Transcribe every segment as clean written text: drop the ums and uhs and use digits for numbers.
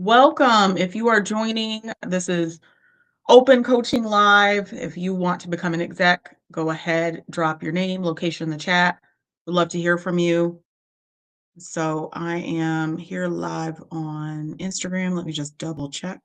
Welcome. If you are joining, this is Open Coaching Live. If you want to become an exec, go ahead, drop your name, location in the chat. We'd love to hear from you. So I am here live on Instagram. Let me just double check.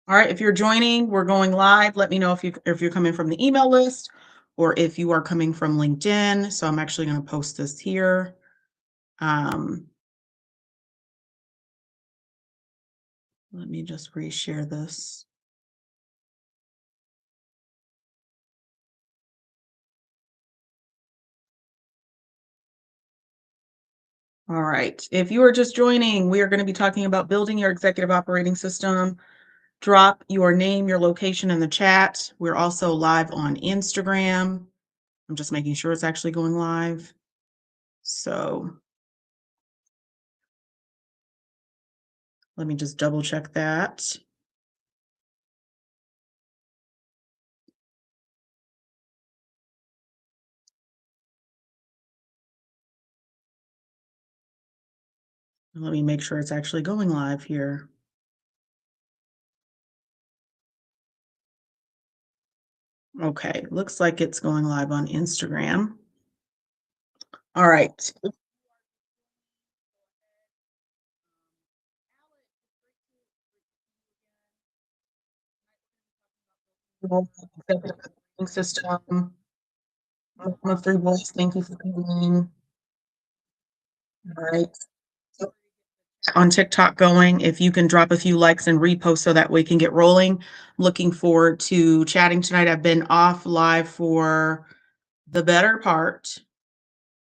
All right, if you're joining, we're going live. Let me know if you're coming from the email list or if you are coming from LinkedIn. So I'm actually going to post this here. Um, Let me just reshare this. All right. If you are just joining, we are going to be talking about building your executive operating system. Drop your name, your location in the chat. We're also live on Instagram. I'm just making sure it's actually going live. So let me just double check that. Let me make sure it's actually going live here. Okay, looks like it's going live on Instagram. All right. Executive operating system. Mama Three Boys, thank you for coming. All right. On TikTok going. If you can drop a few likes and repost so that we can get rolling. Looking forward to chatting tonight. I've been off live for the better part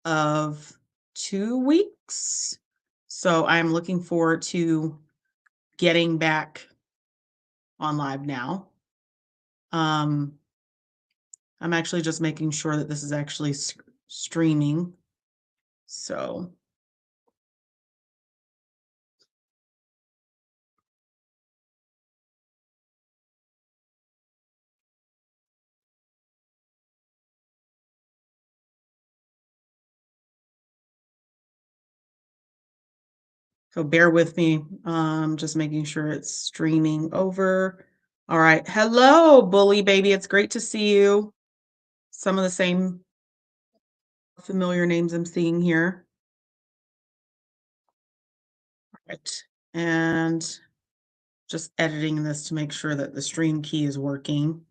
of 2 weeks. So I'm looking forward to getting back on live now. Um, I'm actually just making sure that this is actually streaming. So bear with me. Just making sure it's streaming over. All right. Hello, Bully Baby. It's great to see you. Some of the same familiar names I'm seeing here. Right. And just editing this to make sure that the stream key is working.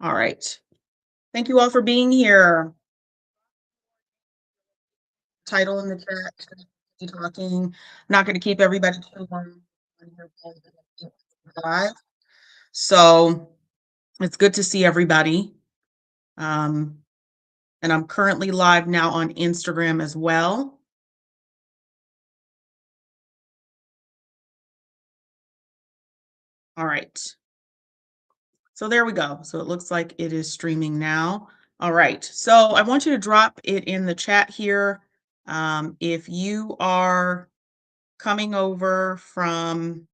All right. Thank you all for being here. Title in the chat. Talking. I'm not going to keep everybody too long. Live. So it's good to see everybody. And I'm currently live now on Instagram as well. All right. So there we go. So it looks like it is streaming now. All right. So I want you to drop it in the chat here. If you are coming over from,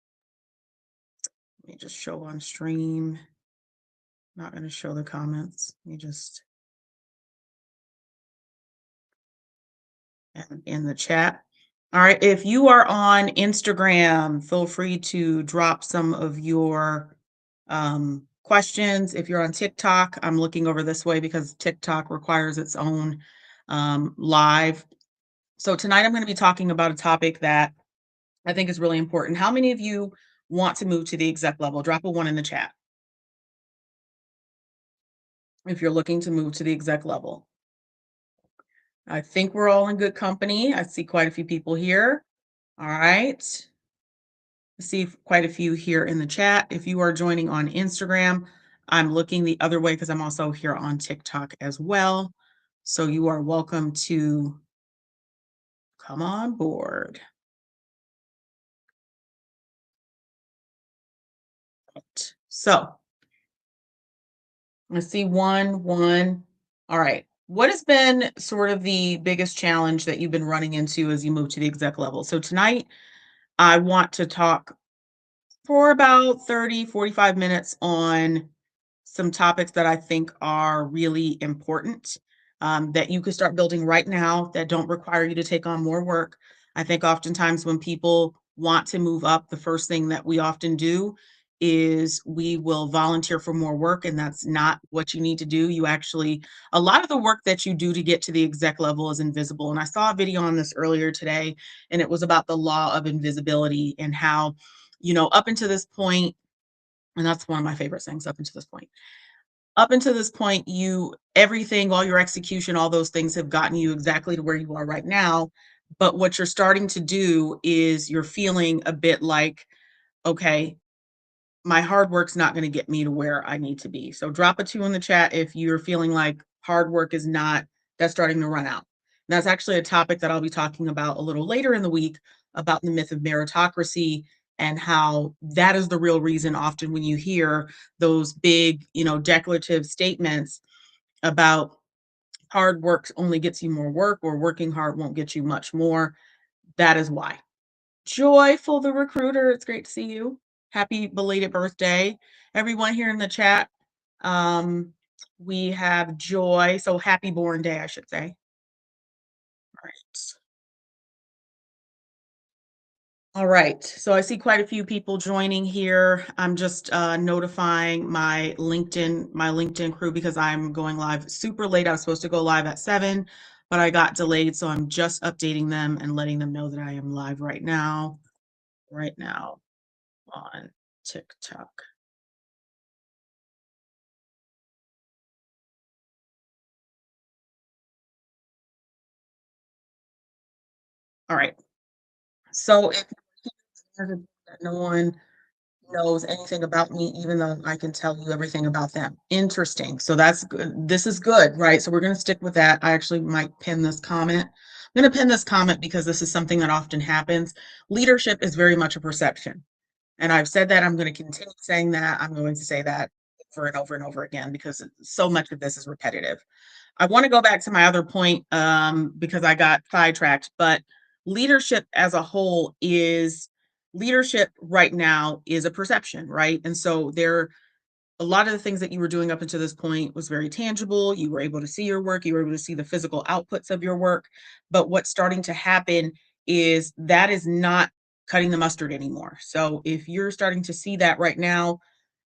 let me just show on stream. Not going to show the comments. Let me just add in the chat. All right. If you are on Instagram, feel free to drop some of your questions. If you're on TikTok, I'm looking over this way because TikTok requires its own live. So tonight I'm going to be talking about a topic that I think is really important. How many of you want to move to the exec level? Drop a one in the chat if you're looking to move to the exec level. I think we're all in good company. I see quite a few people here. All right. I see quite a few here in the chat. If you are joining on Instagram, I'm looking the other way because I'm also here on TikTok as well. So you are welcome to come on board. So let's see, one. All right. What has been sort of the biggest challenge that you've been running into as you move to the exec level? So tonight, I want to talk for about 30, 45 minutes on some topics that I think are really important, that you could start building right now that don't require you to take on more work. I think oftentimes when people want to move up, the first thing that we often do is we will volunteer for more work, and that's not what you need to do. You actually, a lot of the work that you do to get to the exec level is invisible. And I saw a video on this earlier today, and it was about the law of invisibility and how, up until this point, and that's one of my favorite things up until this point. Up until this point, everything, all your execution, all those things have gotten you exactly to where you are right now. But what you're starting to do is you're feeling a bit like, okay, my hard work's not going to get me to where I need to be. So drop a 2 in the chat if you're feeling like hard work is not, that's starting to run out. And that's actually a topic that I'll be talking about a little later in the week about the myth of meritocracy and how that is the real reason often when you hear those big, declarative statements about hard work only gets you more work or working hard won't get you much more. That is why. Joyful the recruiter, it's great to see you. Happy belated birthday. Everyone here in the chat, we have Joy, so happy born day, I should say. All right. All right, so I see quite a few people joining here. I'm just notifying my LinkedIn crew because I'm going live super late. I was supposed to go live at 7, but I got delayed, so I'm just updating them and letting them know that I am live right now on TikTok. All right. So if that no one knows anything about me, even though I can tell you everything about them. Interesting. So that's good. This is good, right? So we're going to stick with that. I actually might pin this comment. I'm going to pin this comment because this is something that often happens. Leadership is very much a perception. And I've said that. I'm going to continue saying that. I'm going to say that over and over and over again because so much of this is repetitive. I want to go back to my other point because I got sidetracked, but leadership as a whole is leadership right now is a perception, right? And so there a lot of the things that you were doing up until this point was very tangible. You were able to see your work, you were able to see the physical outputs of your work. But what's starting to happen is that is not cutting the mustard anymore. So if you're starting to see that right now,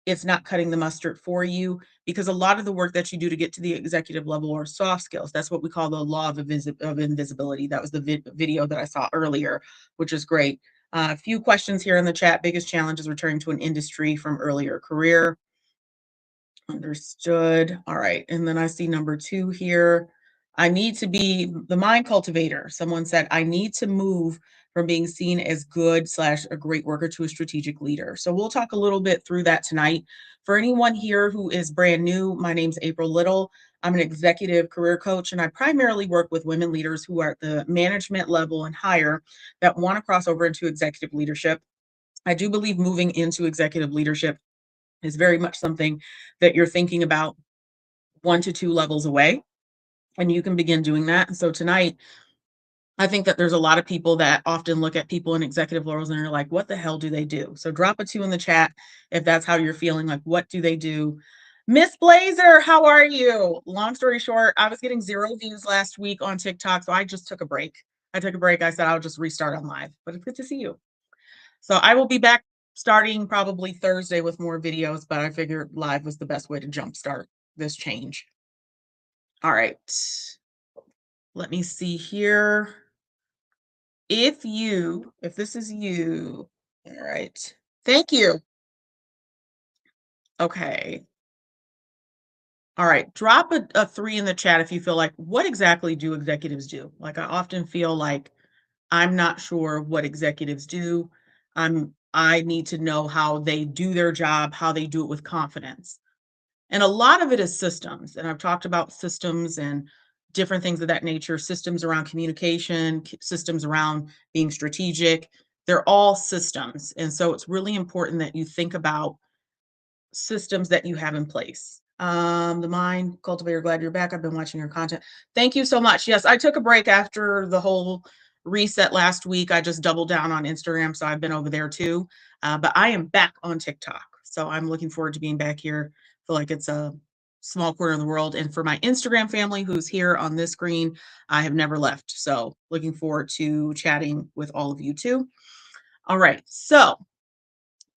it's not cutting the mustard for you because a lot of the work that you do to get to the executive level are soft skills. That's what we call the law of invisibility. That was the video that I saw earlier, which is great. A few questions here in the chat. Biggest challenge is returning to an industry from earlier career. Understood. All right. And then I see number 2 here. I need to be the mind cultivator. Someone said, I need to move from being seen as good slash a great worker to a strategic leader. So we'll talk a little bit through that tonight. For anyone here who is brand new, my name's April Little. I'm an executive career coach, and I primarily work with women leaders who are at the management level and higher that want to cross over into executive leadership. I do believe moving into executive leadership is very much something that you're thinking about 1 to 2 levels away, and you can begin doing that. So tonight, I think that there's a lot of people that often look at people in executive roles and are like, "What the hell do they do?" So drop a 2 in the chat if that's how you're feeling, like, what do they do? Miss Blazer, how are you? Long story short, I was getting 0 views last week on TikTok, so I just took a break. I took a break. I said I'll just restart on live, but it's good to see you. So I will be back starting probably Thursday with more videos, but I figured live was the best way to jumpstart this change. All right. Let me see here. If this is you, all right. Thank you. Okay. All right. Drop a 3 in the chat if you feel like, what exactly do executives do? Like, I often feel like I'm not sure what executives do. I need to know how they do their job, how they do it with confidence. And a lot of it is systems. And I've talked about systems and different things of that nature, systems around communication, systems around being strategic. They're all systems. And so it's really important that you think about systems that you have in place. The Mind Cultivator, glad you're back. I've been watching your content. Thank you so much. Yes, I took a break after the whole reset last week. I just doubled down on Instagram, so I've been over there too. But I am back on TikTok, so I'm looking forward to being back here. Feel like it's a small corner of the world. And for my Instagram family who's here on this screen, I have never left. So looking forward to chatting with all of you too. All right. So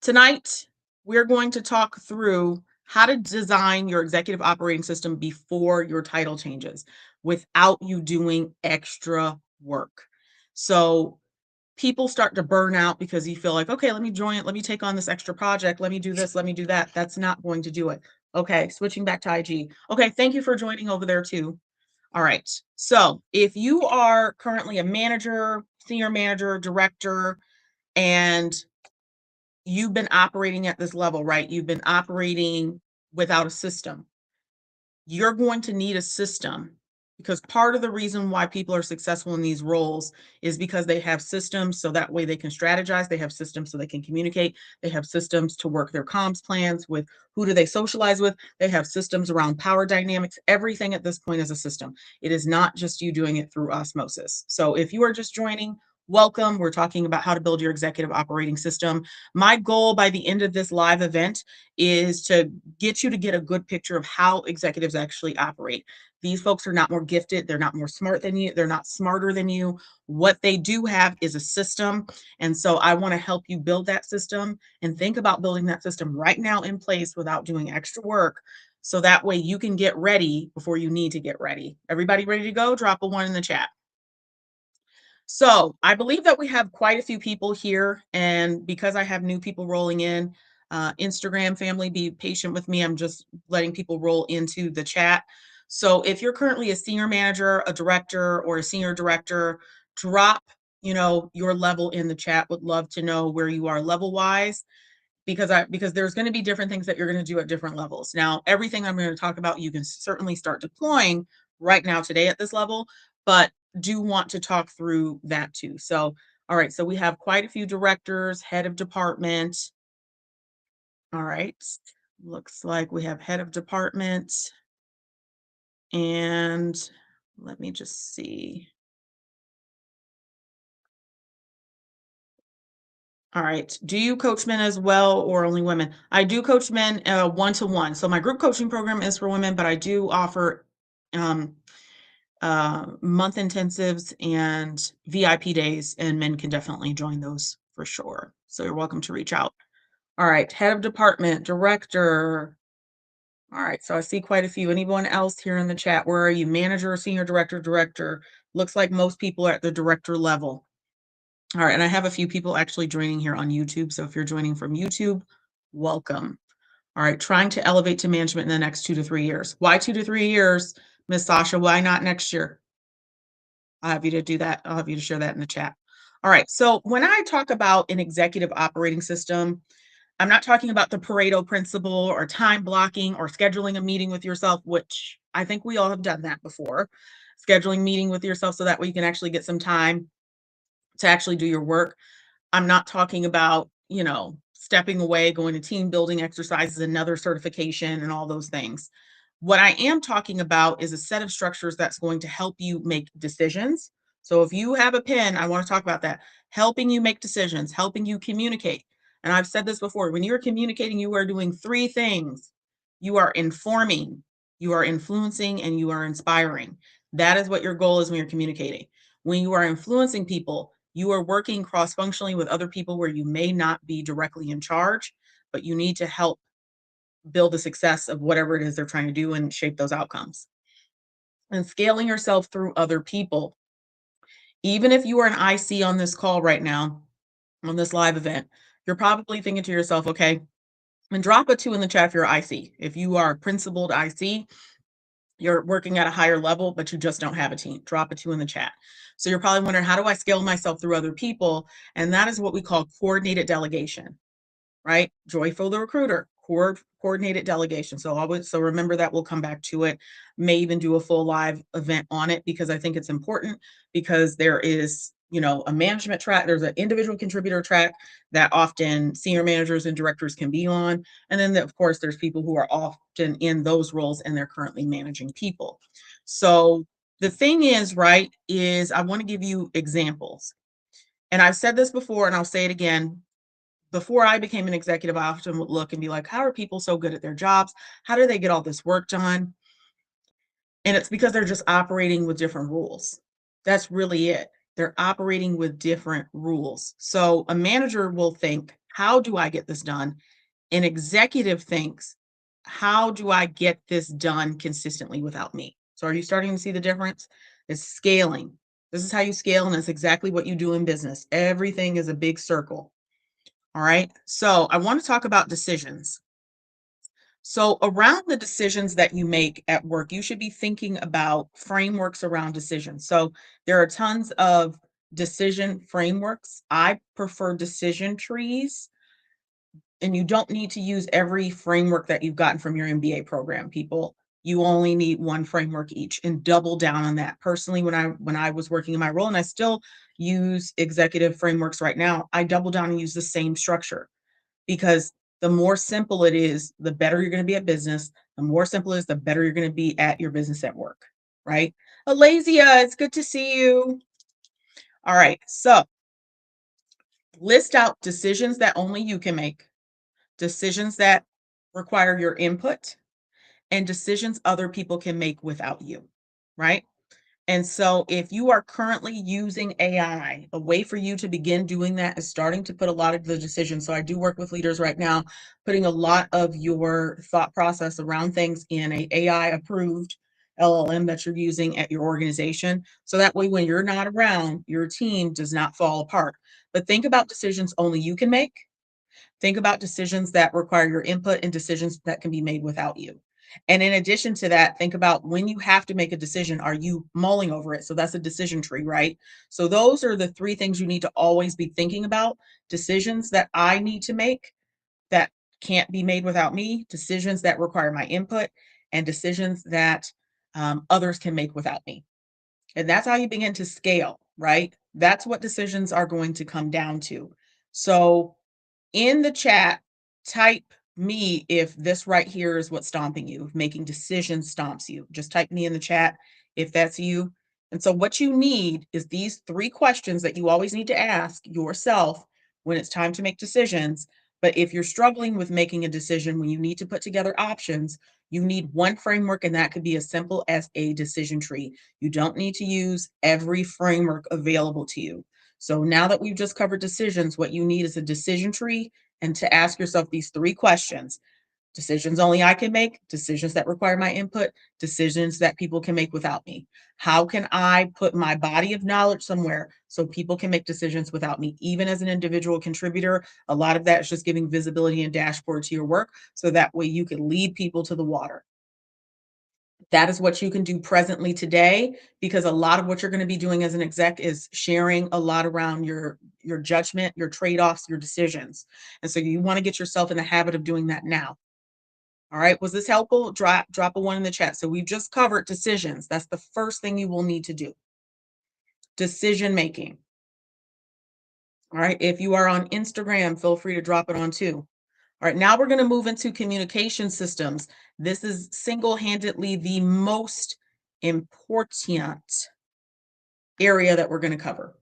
tonight we're going to talk through how to design your executive operating system before your title changes without you doing extra work. So people start to burn out because you feel like, okay, let me join it. Let me take on this extra project. Let me do this. Let me do that. That's not going to do it. Okay, switching back to IG. Okay, thank you for joining over there too. All right. So if you are currently a manager, senior manager, director, and you've been operating at this level, right? You've been operating without a system. You're going to need a system because part of the reason why people are successful in these roles is because they have systems so that way they can strategize, they have systems so they can communicate, they have systems to work their comms plans with who do they socialize with, they have systems around power dynamics. Everything at this point is a system. It is not just you doing it through osmosis. So if you are just joining, welcome. We're talking about how to build your executive operating system. My goal by the end of this live event is to get you to get a good picture of how executives actually operate. These folks are not more gifted. They're not more smart than you. They're not smarter than you. What they do have is a system. And so I want to help you build that system and think about building that system right now in place without doing extra work. So that way you can get ready before you need to get ready. Everybody ready to go? Drop a 1 in the chat. So I believe that we have quite a few people here, and because I have new people rolling in, Instagram family, be patient with me. I'm just letting people roll into the chat. So if you're currently a senior manager, a director, or a senior director, drop your level in the chat. Would love to know where you are level wise because there's going to be different things that you're going to do at different levels. Now, everything I'm going to talk about, you can certainly start deploying right now today at this level, but do want to talk through that too. So, all right, so we have quite a few directors, head of department. All right, looks like we have head of department. And let me just see. All right. Do you coach men as well or only women? I do coach men one-to-one. So my group coaching program is for women, but I do offer um, month intensives and VIP days, and men can definitely join those for sure. So you're welcome to reach out. All right. Head of department, director. All right. So I see quite a few. Anyone else here in the chat? Where are you? Manager, senior director, director? Looks like most people are at the director level. All right, and I have a few people actually joining here on YouTube. So if you're joining from YouTube, welcome. All right, trying to elevate to management in the next 2 to 3 years. Why 2 to 3 years, Miss Sasha? Why not next year? I'll have you to do that. I'll have you to share that in the chat. All right, so when I talk about an executive operating system, I'm not talking about the Pareto principle or time blocking or scheduling a meeting with yourself, which I think we all have done that before. Scheduling meeting with yourself so that way you can actually get some time to actually do your work. I'm not talking about, stepping away, going to team building exercises, another certification, and all those things. What I am talking about is a set of structures that's going to help you make decisions. So if you have a pen, I want to talk about that. Helping you make decisions, helping you communicate. And I've said this before, when you're communicating, you are doing 3 things. You are informing, you are influencing, and you are inspiring. That is what your goal is when you're communicating. When you are influencing people, you are working cross-functionally with other people where you may not be directly in charge, but you need to help build the success of whatever it is they're trying to do and shape those outcomes. And scaling yourself through other people. Even if you are an IC on this call right now, on this live event, you're probably thinking to yourself, okay, and drop a 2 in the chat if you're IC. If you are a principled IC, you're working at a higher level, but you just don't have a team. Drop a 2 in the chat. So you're probably wondering, how do I scale myself through other people? And that is what we call coordinated delegation, right? Joyful the recruiter, coordinated delegation. So remember that, we'll come back to it. May even do a full live event on it because I think it's important, because there is a management track, there's an individual contributor track that often senior managers and directors can be on. And then, of course, there's people who are often in those roles and they're currently managing people. So the thing is, right, is I want to give you examples. And I've said this before and I'll say it again. Before I became an executive, I often would look and be like, how are people so good at their jobs? How do they get all this work done? And it's because they're just operating with different rules. That's really it. They're operating with different rules. So a manager will think, how do I get this done? An executive thinks, how do I get this done consistently without me? So are you starting to see the difference? It's scaling. This is how you scale, and it's exactly what you do in business. Everything is a big circle. All right. So I want to talk about decisions. So, around the decisions that you make at work, you should be thinking about frameworks around decisions. So, there are tons of decision frameworks. I prefer decision trees, and you don't need to use every framework that you've gotten from your MBA program, people. You only need one framework each and double down on that. Personally, when I was working in my role, and I still use executive frameworks right now, I double down and use the same structure because the more simple it is, the better you're going to be at business. The more simple it is, the better you're going to be at your business at work, right? Alazia, it's good to see you. All right, so list out decisions that only you can make, decisions that require your input, and decisions other people can make without you, right? And so if you are currently using AI, a way for you to begin doing that is starting to put a lot of the decisions. So I do work with leaders right now, putting a lot of your thought process around things in a AI approved LLM that you're using at your organization. So that way, when you're not around, your team does not fall apart. But think about decisions only you can make. Think about decisions that require your input and decisions that can be made without you. And in addition to that, think about when you have to make a decision, are you mulling over it? So that's a decision tree, right? So those are the three things you need to always be thinking about. Decisions that I need to make that can't be made without me, decisions that require my input, and decisions that others can make without me. And that's how you begin to scale, right? That's what decisions are going to come down to. So in the chat, type me if this right here is what's stomping you, if making decisions stomps you. Just type me in the chat if that's you. And so what you need is these three questions that you always need to ask yourself when it's time to make decisions. But if you're struggling with making a decision when you need to put together options, you need one framework, and that could be as simple as a decision tree. You don't need to use every framework available to you. So now that we've just covered decisions, what you need is a decision tree and to ask yourself these three questions. Decisions only I can make, decisions that require my input, decisions that people can make without me. How can I put my body of knowledge somewhere so people can make decisions without me? Even as an individual contributor, a lot of that is just giving visibility and dashboard to your work so that way you can lead people to the water. That is what you can do presently today, because a lot of what you're going to be doing as an exec is sharing a lot around your judgment, your trade-offs, your decisions. And so you want to get yourself in the habit of doing that now. All right. Was this helpful? Drop a one in the chat. So we've just covered decisions. That's the first thing you will need to do. Decision making. All right. If you are on Instagram, feel free to drop it on too. All right, now we're going to move into communication systems. This is single-handedly the most important area that we're going to cover.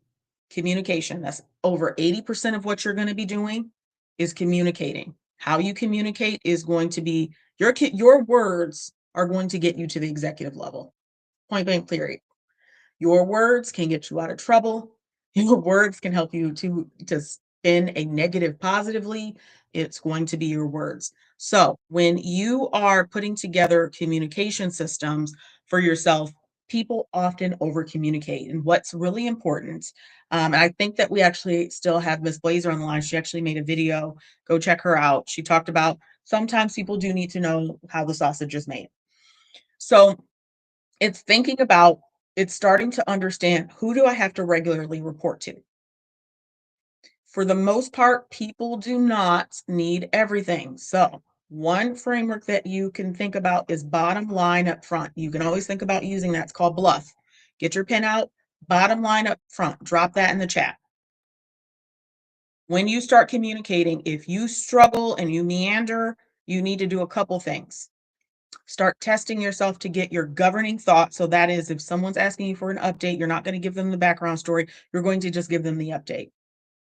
Communication. That's over 80% of what you're going to be doing is communicating. How you communicate is going to be your words are going to get you to the executive level. Point blank period. Your words can get you out of trouble. Your words can help you to spin a negative positively. It's going to be your words. So when you are putting together communication systems for yourself, people often over communicate. And what's really important, and I think that we actually still have Miss Blazer on the line. She actually made a video. Go check her out. She talked about sometimes people do need to know how the sausage is made. So it's thinking about, it's starting to understand, who do I have to regularly report to? For the most part, people do not need everything. So one framework that you can think about is bottom line up front. You can always think about using that. It's called BLUF. Get your pen out, Bottom line up front, drop that in the chat. When you start communicating, if you struggle and you meander, you need to do a couple things. Start testing yourself to get your governing thought. So that is, if someone's asking you for an update, you're not going to give them the background story. You're going to just give them the update.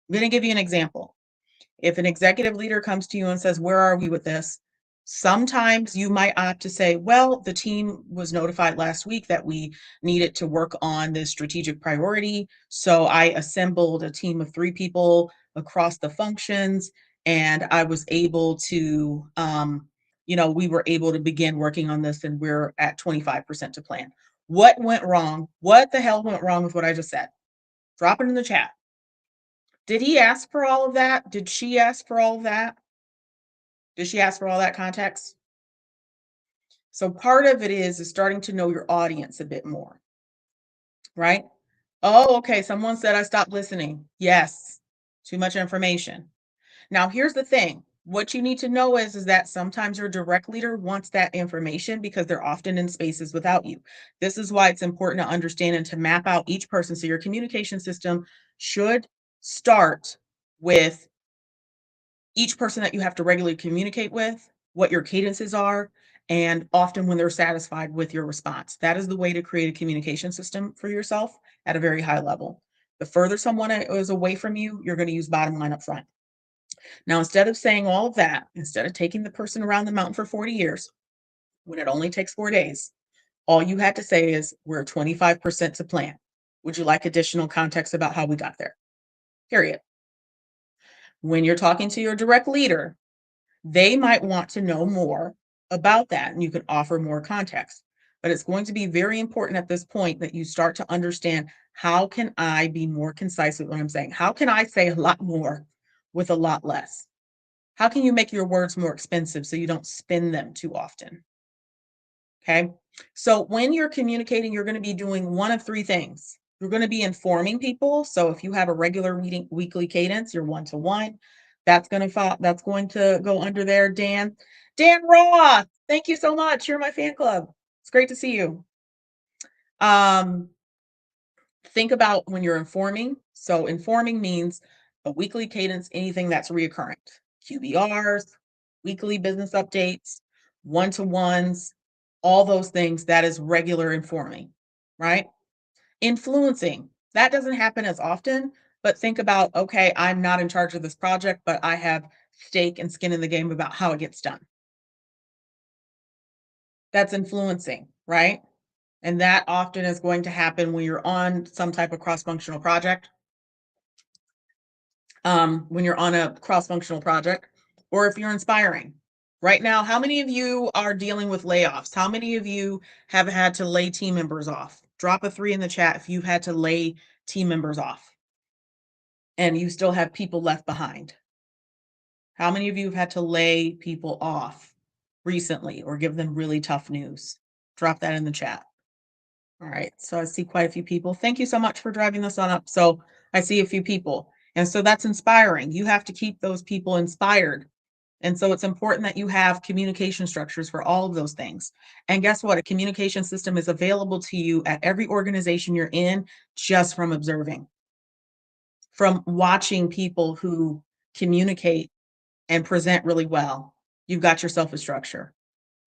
I'm going to give you an example. If an executive leader comes to you and says, "Where are we with this?" Sometimes you might opt to say, "Well, the team was notified last week that we needed to work on this strategic priority. So I assembled a team of 3 people across the functions, and I was able to, we were able to begin working on this, and we're at 25% to plan." What went wrong? What the hell went wrong with what I just said? Drop it in the chat. Did he ask for all of that? Did she ask for all of that? Did she ask for all that context? So part of it is starting to know your audience a bit more, right? Oh, okay. Someone said I stopped listening. Yes, too much information. Now, here's the thing. What you need to know is that sometimes your direct leader wants that information because they're often in spaces without you. This is why it's important to understand and to map out each person. So your communication system should start with each person that you have to regularly communicate with, what your cadences are, and often when they're satisfied with your response. That is the way to create a communication system for yourself at a very high level. The further someone is away from you, you're going to use bottom line up front. Now, instead of saying all of that, instead of taking the person around the mountain for 40 years, when it only takes 4 days, all you had to say is, "We're 25% to plan. Would you like additional context about how we got there?" Period. When you're talking to your direct leader, they might want to know more about that, and you can offer more context. But it's going to be very important at this point that you start to understand, how can I be more concise with what I'm saying? How can I say a lot more with a lot less? How can you make your words more expensive so you don't spin them too often? Okay. So when you're communicating, you're going to be doing one of 3 things. You're going to be informing people. So if you have a regular meeting, weekly cadence, you're 1-to-1. That's going to go under there. Dan Roth, thank you so much. You're my fan club. It's great to see you. Um, think about when you're informing. So informing means a weekly cadence, anything that's reoccurrent. QBRs, weekly business updates, 1-to-ones, all those things. That is regular informing, right? Influencing, that doesn't happen as often, but think about, okay, I'm not in charge of this project, but I have stake and skin in the game about how it gets done. That's influencing, right? And that often is going to happen when you're on some type of cross-functional project. When you're on a cross-functional project, or if you're inspiring. Right now, how many of you are dealing with layoffs? How many of you have had to lay team members off? Drop a 3 in the chat if you've had to lay team members off and you still have people left behind. How many of you have had to lay people off recently or give them really tough news? Drop that in the chat. All right, so I see quite a few people. Thank you so much for driving this on up. So I see a few people. And so that's inspiring. You have to keep those people inspired. And so it's important that you have communication structures for all of those things. And guess what? A communication system is available to you at every organization you're in, just from observing, from watching people who communicate and present really well. You've got yourself a structure.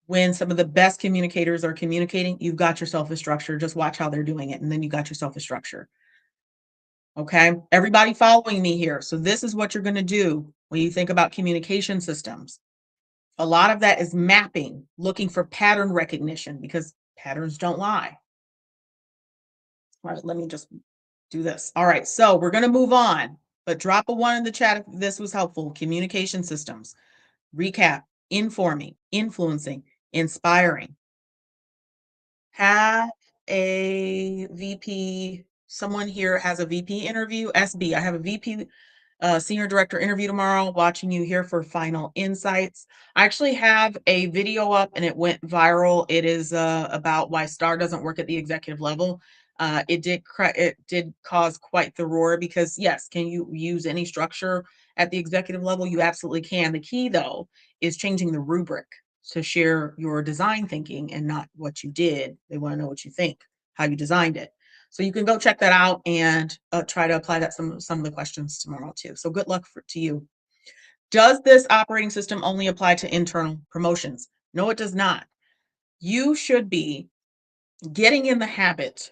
When some of the best communicators are communicating, you've got yourself a structure. Just watch how they're doing it, and then you got yourself a structure. Okay, everybody following me here. So this is what you're going to do when you think about communication systems. A lot of that is mapping, looking for pattern recognition, because patterns don't lie. All right, let me just do this. All right, so we're going to move on, but drop a 1 in the chat if this was helpful. Communication systems, recap, informing, influencing, inspiring. Have a VP, someone here has a VP interview. SB, I have a VP senior director interview tomorrow, watching you here for final insights. I actually have a video up and it went viral. It is about why STAR doesn't work at the executive level. It did cause quite the roar, because yes, can you use any structure at the executive level? You absolutely can. The key though is changing the rubric to share your design thinking and not what you did. They want to know what you think, how you designed it. So you can go check that out and try to apply that some of the questions tomorrow too. So good luck to you. Does this operating system only apply to internal promotions? No, it does not. You should be getting in the habit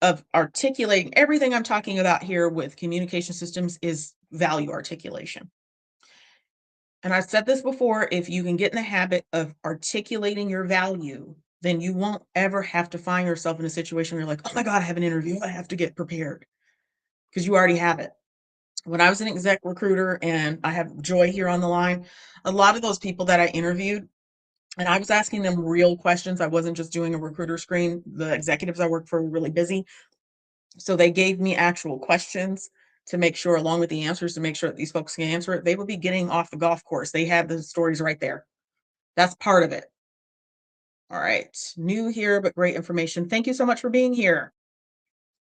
of articulating everything I'm talking about here with communication systems is value articulation. And I've said this before, if you can get in the habit of articulating your value, then you won't ever have to find yourself in a situation where you're like, oh my God, I have an interview. I have to get prepared because you already have it. When I was an exec recruiter, and I have Joy here on the line, a lot of those people that I interviewed, and I was asking them real questions. I wasn't just doing a recruiter screen. The executives I worked for were really busy. So they gave me actual questions to make sure, along with the answers, to make sure that these folks can answer it. They would be getting off the golf course. They had the stories right there. That's part of it. All right. New here, but great information. Thank you so much for being here.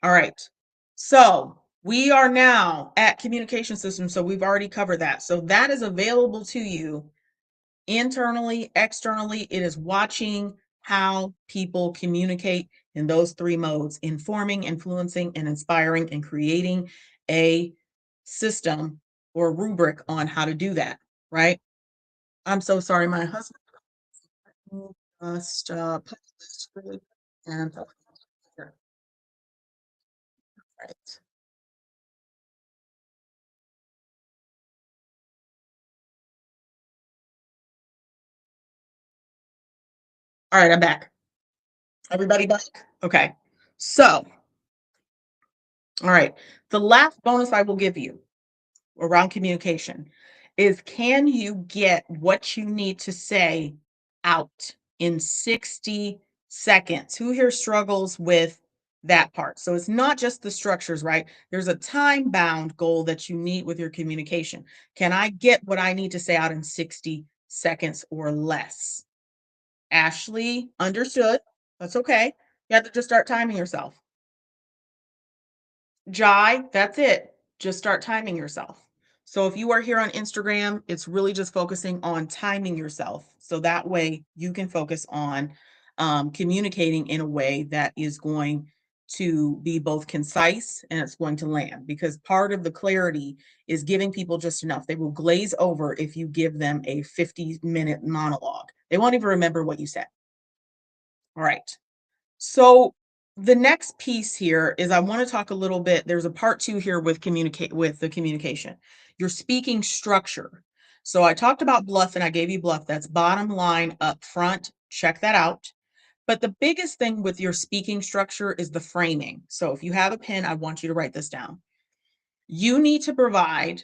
All right. So we are now at communication systems. So we've already covered that. So that is available to you internally, externally. It is watching how people communicate in those three modes: informing, influencing, and inspiring, and creating a system or rubric on how to do that, right? I'm so sorry, my husband just put this really and here. Right. All right, I'm back. Everybody back? Okay. So, all right. The last bonus I will give you around communication is, can you get what you need to say out in 60 seconds? Who here struggles with that part? So it's not just the structures, right? There's a time bound goal that you need with your communication. Can I get what I need to say out in 60 seconds or less? Ashley, understood. That's okay. You have to just start timing yourself. Jai, that's it. Just start timing yourself. So if you are here on Instagram, it's really just focusing on timing yourself. So that way you can focus on communicating in a way that is going to be both concise and it's going to land, because part of the clarity is giving people just enough. They will glaze over if you give them a 50-minute monologue. They won't even remember what you said. All right. So the next piece here is, I want to talk a little bit. There's a part two here with the communication. Your speaking structure. So I talked about bluff and I gave you bluff. That's bottom line up front. Check that out. But the biggest thing with your speaking structure is the framing. So if you have a pen, I want you to write this down. You need to provide,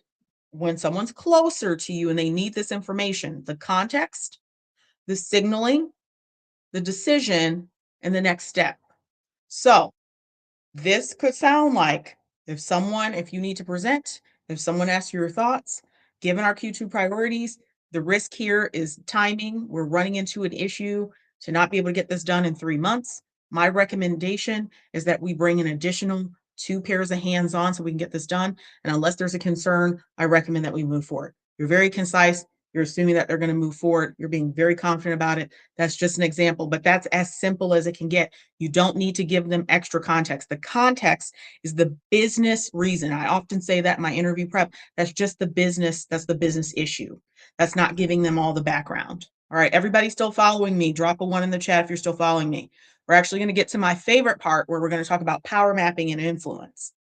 when someone's closer to you and they need this information, the context, the signaling, the decision, and the next step. So this could sound like, if you need to present, if someone asks you your thoughts, given our Q2 priorities, the risk here is timing. We're running into an issue to not be able to get this done in 3 months. My recommendation is that we bring an additional 2 pairs of hands on so we can get this done. And unless there's a concern, I recommend that we move forward. You're very concise. You're assuming that they're going to move forward. You're being very confident about it. That's just an example, but that's as simple as it can get. You don't need to give them extra context. The context is the business reason. I often say that in my interview prep. That's just the business. That's the business issue. That's not giving them all the background. All right, everybody still following me? Drop a 1 in the chat if you're still following me. We're actually going to get to my favorite part, where we're going to talk about power mapping and influence.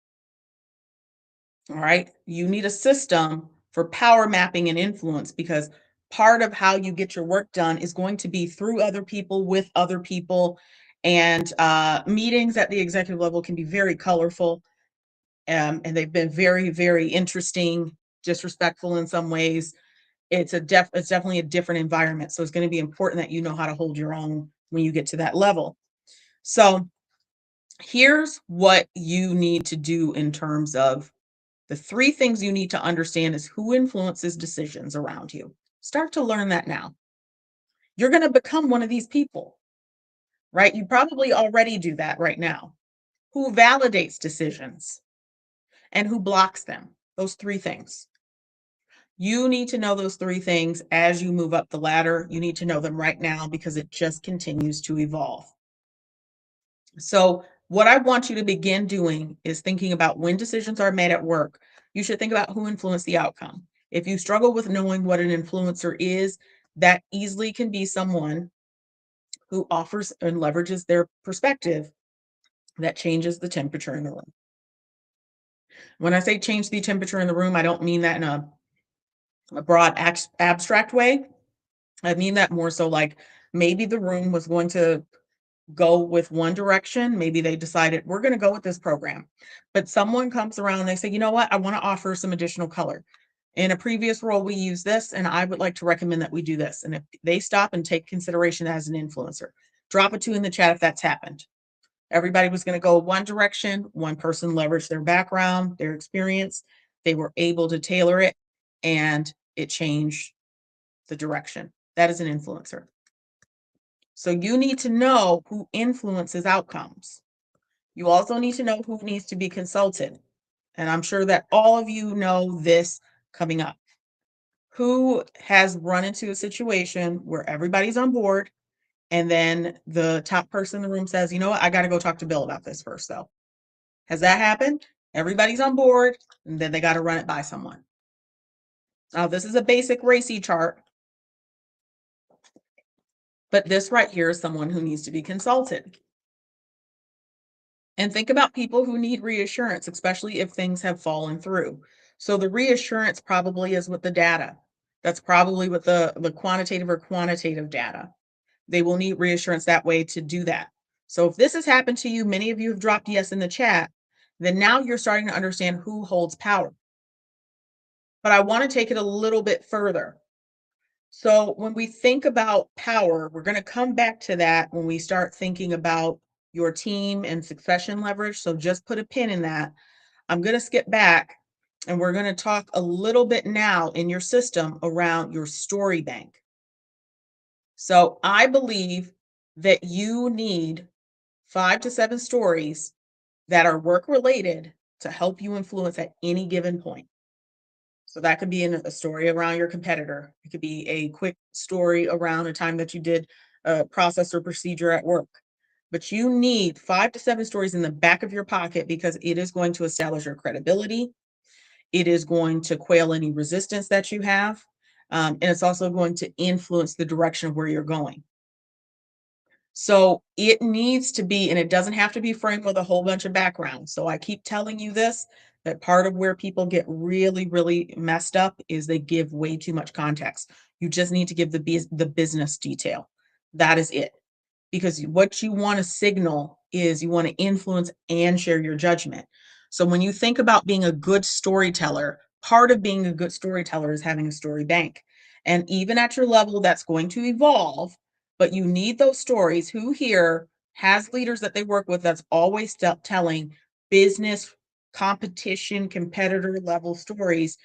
All right. You need a system for power mapping and influence, because part of how you get your work done is going to be through other people, with other people. And meetings at the executive level can be very colorful. And they've been very, very interesting, disrespectful in some ways. It's definitely a different environment. So it's going to be important that you know how to hold your own when you get to that level. So here's what you need to do in terms of the 3 things you need to understand: is who influences decisions around you. Start to learn that now. You're going to become one of these people, right? You probably already do that right now. Who validates decisions and who blocks them? Those 3 things. You need to know those 3 things as you move up the ladder. You need to know them right now, because it just continues to evolve. So What I want you to begin doing is thinking about when decisions are made at work, you should think about who influenced the outcome. If you struggle with knowing what an influencer is, that easily can be someone who offers and leverages their perspective that changes the temperature in the room. When I say change the temperature in the room, I don't mean that in a broad abstract way. I mean that more so like maybe the room was going to go with one direction. Maybe they decided we're going to go with this program. But someone comes around and they say, you know what? I want to offer some additional color. In a previous role, we use this, and I would like to recommend that we do this. And if they stop and take consideration as an influencer, drop a two in the chat if that's happened. Everybody was going to go one direction. One person leveraged their background, their experience. They were able to tailor it, and it changed the direction. That is an influencer. So you need to know who influences outcomes. You also need to know who needs to be consulted. And I'm sure that all of you know this coming up. Who has run into a situation where everybody's on board and then the top person in the room says, you know what, I got to go talk to Bill about this first, though. Has that happened? Everybody's on board and then they got to run it by someone. Now, this is a basic RACI chart, but this right here is someone who needs to be consulted. And think about people who need reassurance, especially if things have fallen through. So the reassurance probably is with the data. That's probably with the quantitative or quantitative data. They will need reassurance that way to do that. So if this has happened to you, many of you have dropped yes in the chat, then now you're starting to understand who holds power. But I want to take it a little bit further. So when we think about power, we're going to come back to that when we start thinking about your team and succession leverage. So just put a pin in that. I'm going to skip back and we're going to talk a little bit now in your system around your story bank. So I believe that you need 5 to 7 stories that are work related to help you influence at any given point. So that could be in a story around your competitor. It could be a quick story around a time that you did a process or procedure at work. But you need 5 to 7 stories in the back of your pocket because it is going to establish your credibility. It is going to quail any resistance that you have. And it's also going to influence the direction of where you're going. So it needs to be, and it doesn't have to be framed with a whole bunch of background. So I keep telling you this, that part of where people get really, really messed up is they give way too much context. You just need to give the business detail. That is it. Because what you want to signal is you want to influence and share your judgment. So when you think about being a good storyteller, part of being a good storyteller is having a story bank. And even at your level, that's going to evolve, but you need those stories. Who here has leaders that they work with that's always telling business, competition, competitor level stories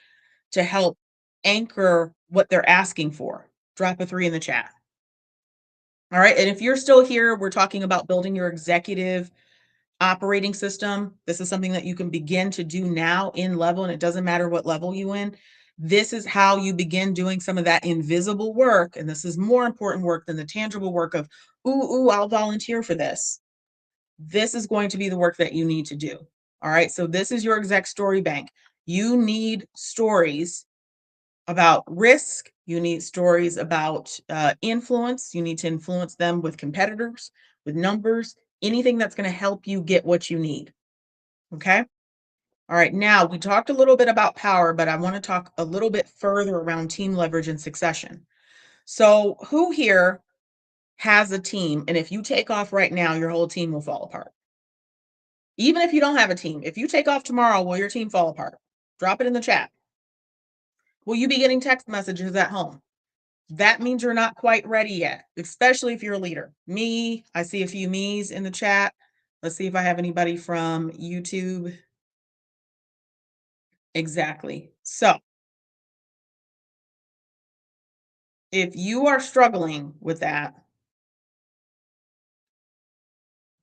to help anchor what they're asking for? Drop a 3 in the chat. All right. And if you're still here, we're talking about building your executive operating system. This is something that you can begin to do now in level, and it doesn't matter what level you in. This is how you begin doing some of that invisible work. And this is more important work than the tangible work of, ooh, I'll volunteer for this. This is going to be the work that you need to do. All right. So this is your exec story bank. You need stories about risk. You need stories about influence. You need to influence them with competitors, with numbers, anything that's going to help you get what you need. Okay. All right. Now we talked a little bit about power, but I want to talk a little bit further around team leverage and succession. So, who here has a team? And if you take off right now, your whole team will fall apart. Even if you don't have a team, if you take off tomorrow, will your team fall apart? Drop it in the chat. Will you be getting text messages at home? That means you're not quite ready yet, especially if you're a leader. Me, I see a few me's in the chat. Let's see if I have anybody from YouTube. Exactly. So if you are struggling with that,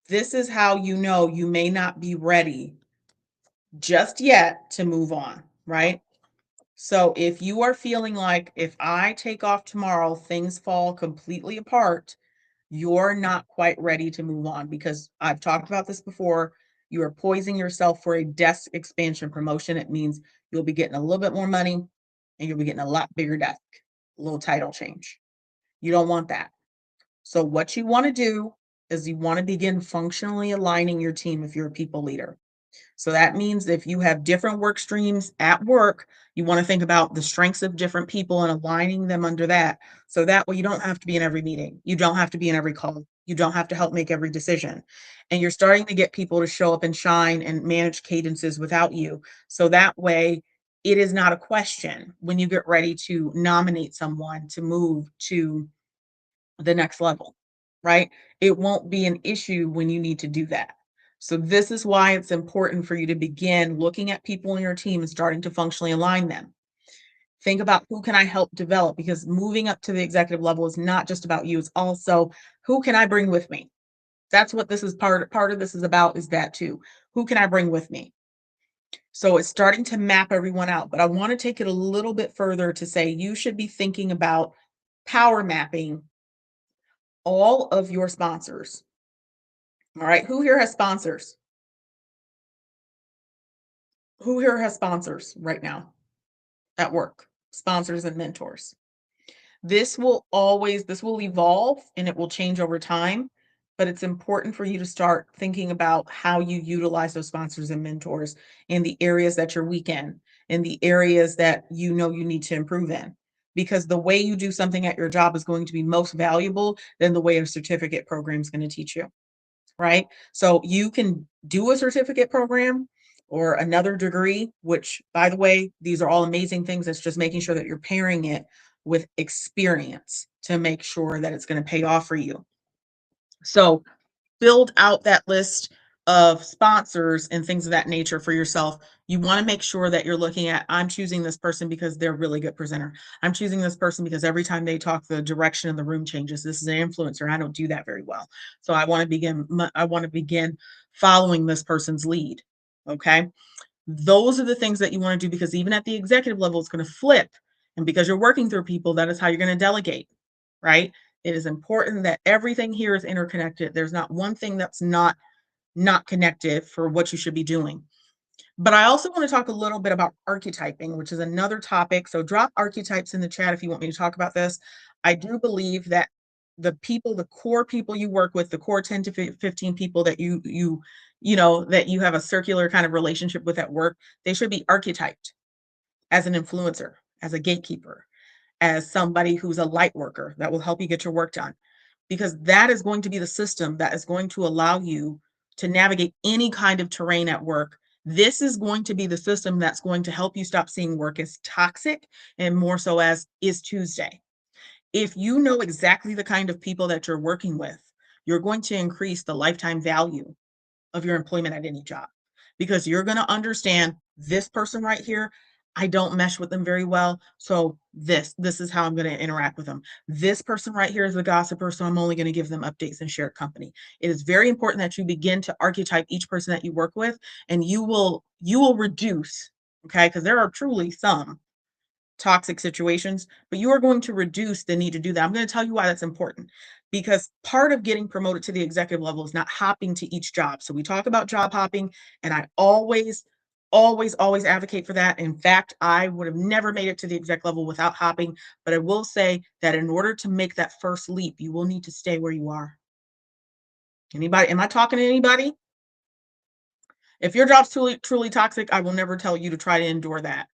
this is how you know you may not be ready just yet to move on, right? So if you are feeling like if I take off tomorrow, things fall completely apart, you're not quite ready to move on because I've talked about this before. You are poisoning yourself for a desk expansion promotion. It means you'll be getting a little bit more money and you'll be getting a lot bigger desk, a little title change. You don't want that. So, what you want to do is you want to begin functionally aligning your team if you're a people leader. So that means if you have different work streams at work, you want to think about the strengths of different people and aligning them under that. So that way you don't have to be in every meeting. You don't have to be in every call. You don't have to help make every decision. And you're starting to get people to show up and shine and manage cadences without you. So that way it is not a question when you get ready to nominate someone to move to the next level, right? It won't be an issue when you need to do that. So, this is why it's important for you to begin looking at people in your team and starting to functionally align them. Think about who can I help develop because moving up to the executive level is not just about you, it's also who can I bring with me? That's what this is part of this is about is that too. Who can I bring with me? So it's starting to map everyone out, but I want to take it a little bit further to say you should be thinking about power mapping all of your sponsors. All right. Who here has sponsors? Who here has sponsors right now at work? Sponsors and mentors. This will evolve and it will change over time, but it's important for you to start thinking about how you utilize those sponsors and mentors in the areas that you're weak in the areas that you know you need to improve in. Because the way you do something at your job is going to be most valuable than the way a certificate program is going to teach you. Right? So you can do a certificate program or another degree, which, by the way, these are all amazing things. It's just making sure that you're pairing it with experience to make sure that it's going to pay off for you. So build out that list of sponsors and things of that nature for yourself. You want to make sure that you're looking at, I'm choosing this person because they're a really good presenter. I'm choosing this person because every time they talk, the direction in the room changes. This is an influencer, and I don't do that very well. So I want to begin following this person's lead. Okay. Those are the things that you want to do because even at the executive level, it's going to flip. And because you're working through people, that is how you're going to delegate, right? It is important that everything here is interconnected. There's not one thing that's not connected for what you should be doing. But I also want to talk a little bit about archetyping, which is another topic. So drop archetypes in the chat if you want me to talk about this. I do believe that the core people you work with, the core 10 to 15 people that you know that you have a circular kind of relationship with at work, they should be archetyped as an influencer, as a gatekeeper, as somebody who's a light worker that will help you get your work done because that is going to be the system that is going to allow you to navigate any kind of terrain at work. This is going to be the system that's going to help you stop seeing work as toxic and more so as is Tuesday. If you know exactly the kind of people that you're working with, you're going to increase the lifetime value of your employment at any job because you're going to understand this person right here. I don't mesh with them very well. So this is how I'm going to interact with them. This person right here is the gossiper. So I'm only going to give them updates and share company. It is very important that you begin to archetype each person that you work with and you will reduce, okay? Because there are truly some toxic situations, but you are going to reduce the need to do that. I'm going to tell you why that's important because part of getting promoted to the executive level is not hopping to each job. So we talk about job hopping, and I always advocate for that. In fact, I would have never made it to the exec level without hopping, but I will say that in order to make that first leap, you will need to stay where you are. Anybody, am I talking to anybody? If your job's truly toxic, I will never tell you to try to endure that.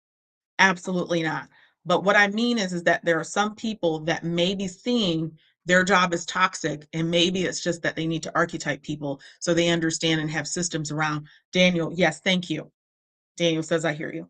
Absolutely not. But what I mean is that there are some people that may be seeing their job is toxic, and maybe it's just that they need to archetype people so they understand and have systems around. Daniel, yes, thank you. Daniel says, I hear you.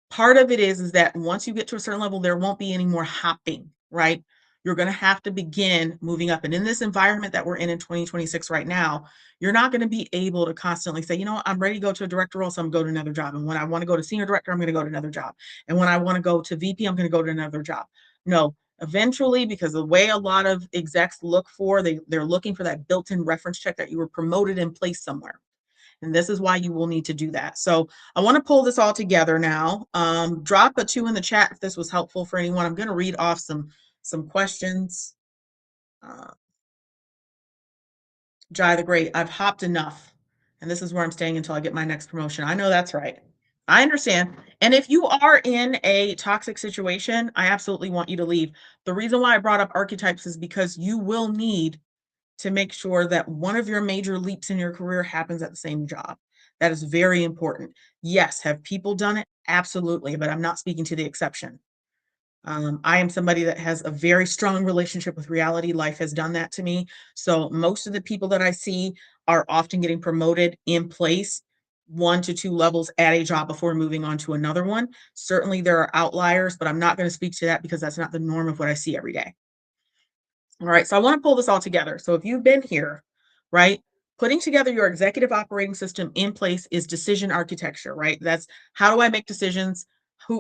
Part of it is that once you get to a certain level, there won't be any more hopping, right? You're going to have to begin moving up. And in this environment that we're in 2026 right now, you're not going to be able to constantly say, you know what, I'm ready to go to a director role, so I'm going to go to another job. And when I want to go to senior director, I'm going to go to another job. And when I want to go to VP, I'm going to go to another job. No, eventually, because the way a lot of execs look for, they're looking for that built-in reference check that you were promoted in place somewhere. And this is why you will need to do that. So I want to pull this all together now. Drop a 2 in the chat if this was helpful for anyone. I'm going to read off some questions. Uh, Jai the Great, I've hopped enough, and this is where I'm staying until I get my next promotion. I know that's right. I understand. And if you are in a toxic situation, I absolutely want you to leave. The reason why I brought up archetypes is because you will need to make sure that one of your major leaps in your career happens at the same job. That is very important. Yes, have people done it? Absolutely, but I'm not speaking to the exception. I am somebody that has a very strong relationship with reality. Life has done that to me. So most of the people that I see are often getting promoted in place 1 to 2 levels at a job before moving on to another one. Certainly there are outliers, but I'm not going to speak to that because that's not the norm of what I see every day. All right, so I want to pull this all together. So if you've been here, right, putting together your executive operating system in place is decision architecture, right? That's how do I make decisions?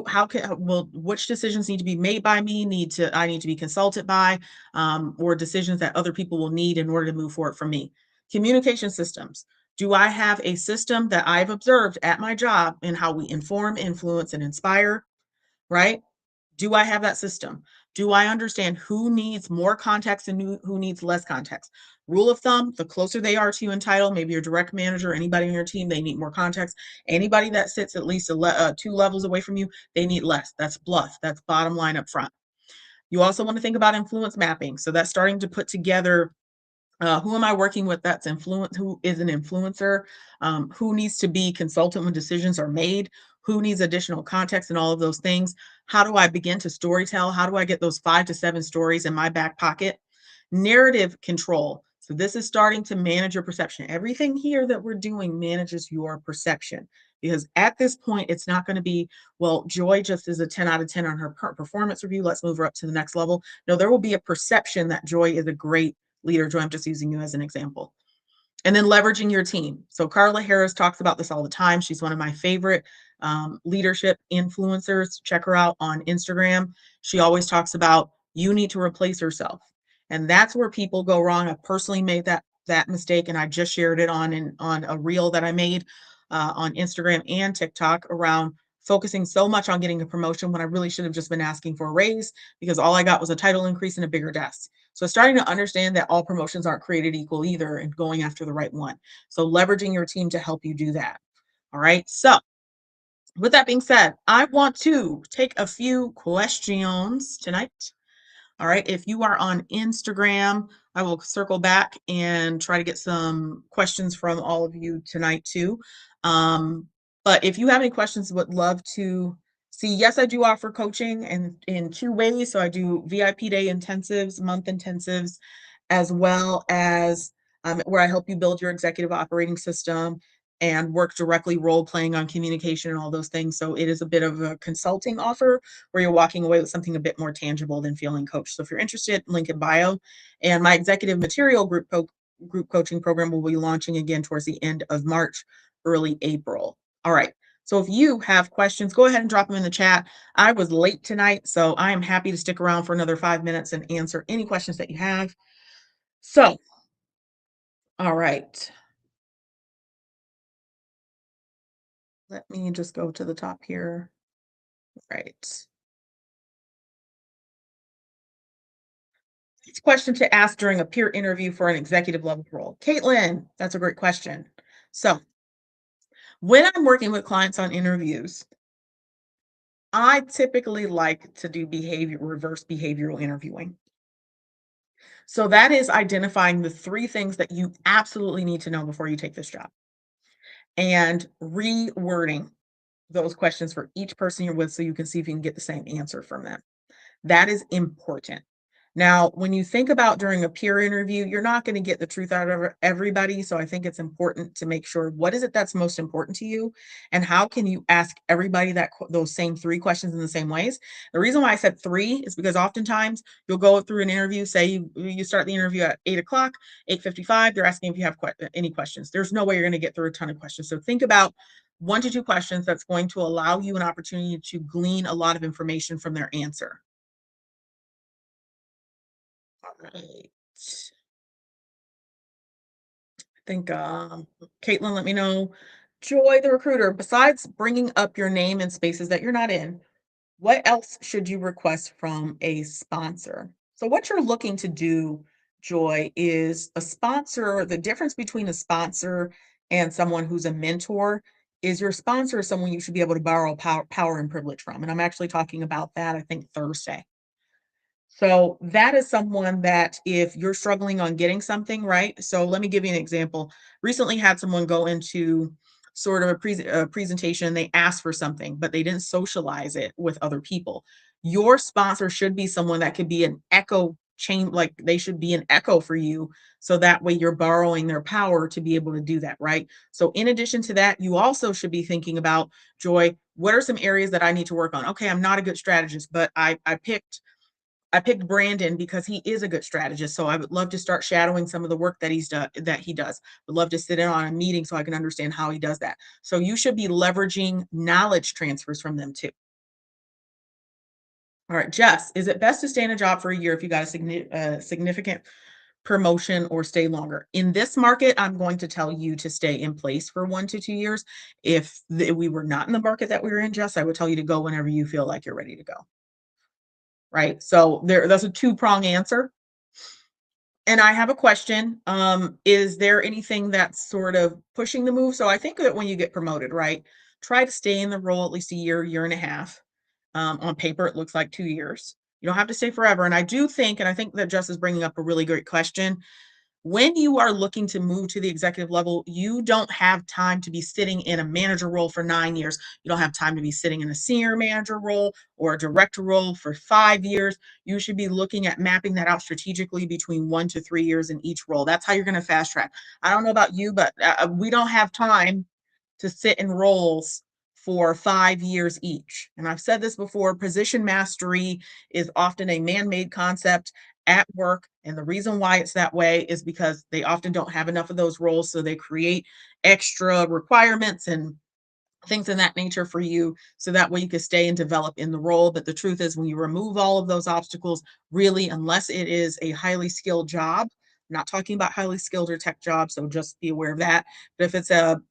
How can, well, which decisions need to be made by me, I need to be consulted by, or decisions that other people will need in order to move forward for me. Communication systems. Do I have a system that I've observed at my job in how we inform, influence, and inspire, right? Do I have that system? Do I understand who needs more context and who needs less context? Rule of thumb, the closer they are to you in title, maybe your direct manager, anybody on your team, they need more context. Anybody that sits at least 2 levels away from you, they need less. That's bluff. That's bottom line up front. You also want to think about influence mapping. So that's starting to put together who am I working with that's influence? Who is an influencer? Who needs to be consultant when decisions are made? Who needs additional context and all of those things? How do I begin to storytell? How do I get those 5 to 7 stories in my back pocket? Narrative control. So this is starting to manage your perception. Everything here that we're doing manages your perception because at this point, it's not going to be, well, Joy just is a 10 out of 10 on her performance review. Let's move her up to the next level. No, there will be a perception that Joy is a great leader. Joy, I'm just using you as an example. And then leveraging your team. So Carla Harris talks about this all the time. She's one of my favorite leadership influencers. Check her out on Instagram. She always talks about you need to replace yourself. And that's where people go wrong. I personally made that mistake and I just shared it on a reel that I made on Instagram and TikTok around focusing so much on getting a promotion when I really should have just been asking for a raise because all I got was a title increase and a bigger desk. So starting to understand that all promotions aren't created equal either and going after the right one. So leveraging your team to help you do that. All right. So with that being said, I want to take a few questions tonight. All right. If you are on Instagram, I will circle back and try to get some questions from all of you tonight too. Um, but if you have any questions, would love to see. Yes, I do offer coaching and in 2 ways. So I do VIP day intensives, month intensives, as well as where I help you build your executive operating system and work directly role playing on communication and all those things. So it is a bit of a consulting offer where you're walking away with something a bit more tangible than feeling coached. So if you're interested, link in bio. And my executive material group coaching program will be launching again towards the end of March, early April. All right. So if you have questions, go ahead and drop them in the chat. I was late tonight, so I am happy to stick around for another 5 minutes and answer any questions that you have. So, all right. Let me just go to the top here. Right. Next question to ask during a peer interview for an executive level role. Caitlin, that's a great question. So, when I'm working with clients on interviews, I typically like to do reverse behavioral interviewing. So, that is identifying the 3 things that you absolutely need to know before you take this job and rewording those questions for each person you're with so you can see if you can get the same answer from them. That is important. Now, when you think about during a peer interview, you're not going to get the truth out of everybody. So I think it's important to make sure what is it that's most important to you and how can you ask everybody those same 3 questions in the same ways. The reason why I said 3 is because oftentimes you'll go through an interview, say you start the interview at 8 o'clock, 8:55, they're asking if you have any questions. There's no way you're going to get through a ton of questions. So think about 1 to 2 questions that's going to allow you an opportunity to glean a lot of information from their answer. Right. I think, Caitlin, let me know. Joy the recruiter, besides bringing up your name in spaces that you're not in, what else should you request from a sponsor? So what you're looking to do Joy, is a sponsor. The difference between a sponsor and someone who's a mentor is your sponsor is someone you should be able to borrow power and privilege from. And I'm actually talking about that, I think, Thursday. So that is someone that if you're struggling on getting something, right? So let me give you an example. Recently had someone go into sort of a presentation. They asked for something, but they didn't socialize it with other people. Your sponsor should be someone that could be an echo chain, like they should be an echo for you. So that way you're borrowing their power to be able to do that, right? So in addition to that, you also should be thinking about, Joy, what are some areas that I need to work on? Okay, I'm not a good strategist, but I picked Brandon because he is a good strategist. So I would love to start shadowing some of the work that he does. Would love to sit in on a meeting so I can understand how he does that. So you should be leveraging knowledge transfers from them too. All right, Jess, is it best to stay in a job for a year if you got a significant promotion or stay longer? In this market, I'm going to tell you to stay in place for 1 to 2 years. If we were not in the market that we were in, Jess, I would tell you to go whenever you feel like you're ready to go. Right. So that's a two-prong answer. And I have a question. Is there anything that's sort of pushing the move? So I think that when you get promoted, right, try to stay in the role at least a year, year and a half. On paper, it looks like 2 years. You don't have to stay forever. And I do think, and I think that Jess is bringing up a really great question. When you are looking to move to the executive level, you don't have time to be sitting in a manager role for 9 years. You don't have time to be sitting in a senior manager role or a director role for 5 years. You should be looking at mapping that out strategically between 1 to 3 years in each role. That's how you're going to fast track. I don't know about you, but we don't have time to sit in roles for 5 years each. And I've said this before, position mastery is often a man made concept at work. And the reason why it's that way is because they often don't have enough of those roles. So they create extra requirements and things of that nature for you. So that way you can stay and develop in the role. But the truth is, when you remove all of those obstacles, really, unless it is a highly skilled job, I'm not talking about highly skilled or tech jobs. So just be aware of that. But if it's a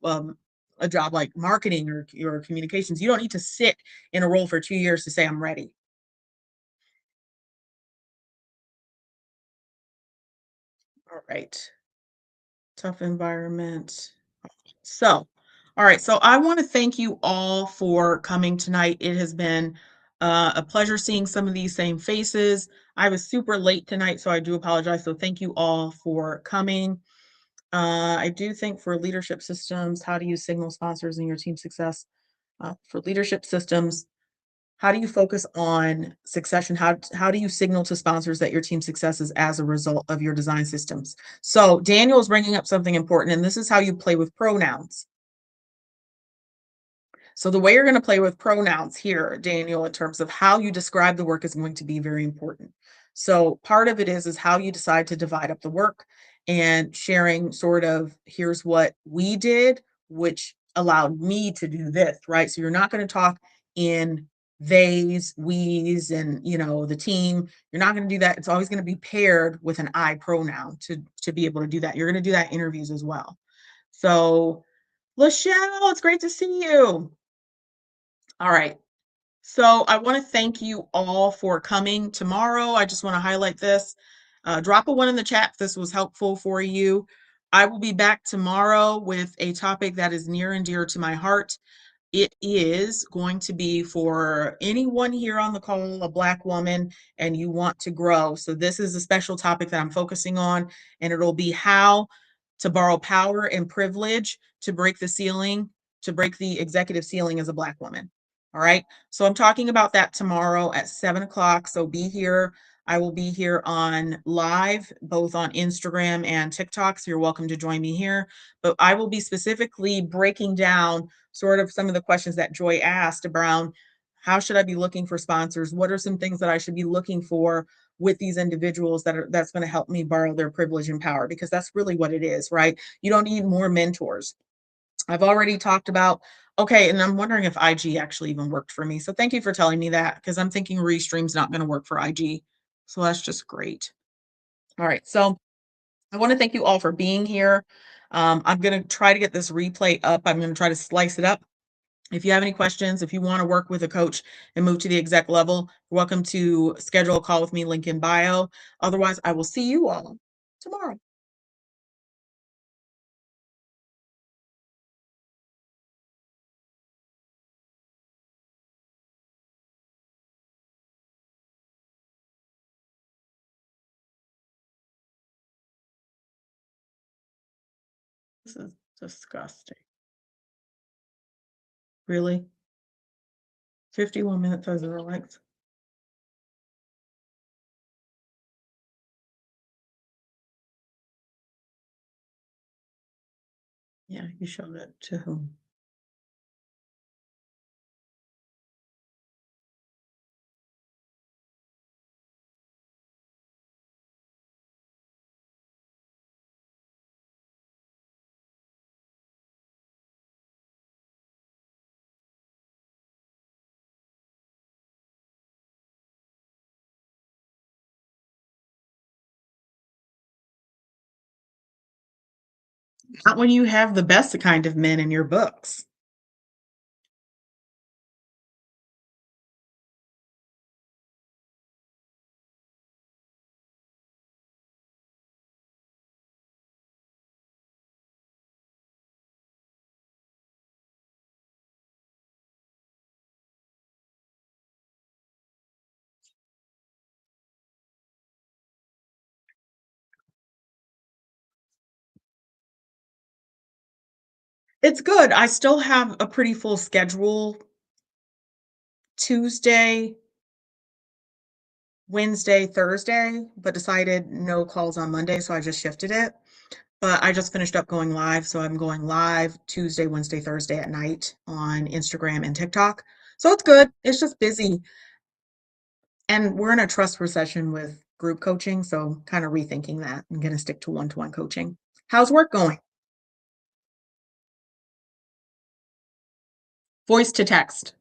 job like marketing or your communications, you don't need to sit in a role for 2 years to say I'm ready. All right. Tough environment. So, all right. So I want to thank you all for coming tonight. It has been a pleasure seeing some of these same faces. I was super late tonight, so I do apologize. So thank you all for coming. I do think for leadership systems, how do you signal sponsors in your team success? For leadership systems, how do you focus on succession? How do you signal to sponsors that your team success is as a result of your design systems? So Daniel is bringing up something important, and this is how you play with pronouns. So the way you're going to play with pronouns here, Daniel, in terms of how you describe the work is going to be very important. So part of it is how you decide to divide up the work and sharing sort of here's what we did, which allowed me to do this, right? So you're not going to talk in theys, we's, and the team. You're not going to do that. It's always going to be paired with an I pronoun to be able to do that. You're going to do that in interviews as well. So Lachelle, it's great to see you. All right. So I want to thank you all for coming tomorrow. I just want to highlight this. Drop a one in the chat if this was helpful for you. I will be back tomorrow with a topic that is near and dear to my heart. It is going to be for anyone here on the call, a Black woman, and you want to grow. So this is a special topic that I'm focusing on, and it'll be how to borrow power and privilege to break the ceiling, to break the executive ceiling as a Black woman. All right. So I'm talking about that tomorrow at 7 o'clock. So be here. I will be here on live, both on Instagram and TikTok. So you're welcome to join me here. But I will be specifically breaking down sort of some of the questions that Joy asked around how should I be looking for sponsors? What are some things that I should be looking for with these individuals that's going to help me borrow their privilege and power? Because that's really what it is, right? You don't need more mentors. I've already talked about, okay, and I'm wondering if IG actually even worked for me. So thank you for telling me that, because I'm thinking Restream's not going to work for IG. So that's just great. All right. So I want to thank you all for being here. I'm going to try to get this replay up. I'm going to try to slice it up. If you have any questions, if you want to work with a coach and move to the exec level, you're welcome to schedule a call with me, link in bio. Otherwise, I will see you all tomorrow. This is disgusting. Really? 51 minutes as a relax. Yeah, you showed it to whom? Not when you have the best kind of men in your books. It's good. I still have a pretty full schedule. Tuesday, Wednesday, Thursday, but decided no calls on Monday, so I just shifted it. But I just finished up going live, so I'm going live Tuesday, Wednesday, Thursday at night on Instagram and TikTok. So it's good. It's just busy. And we're in a trust recession with group coaching, so kind of rethinking that. I'm going to stick to one-to-one coaching. How's work going? Voice to text.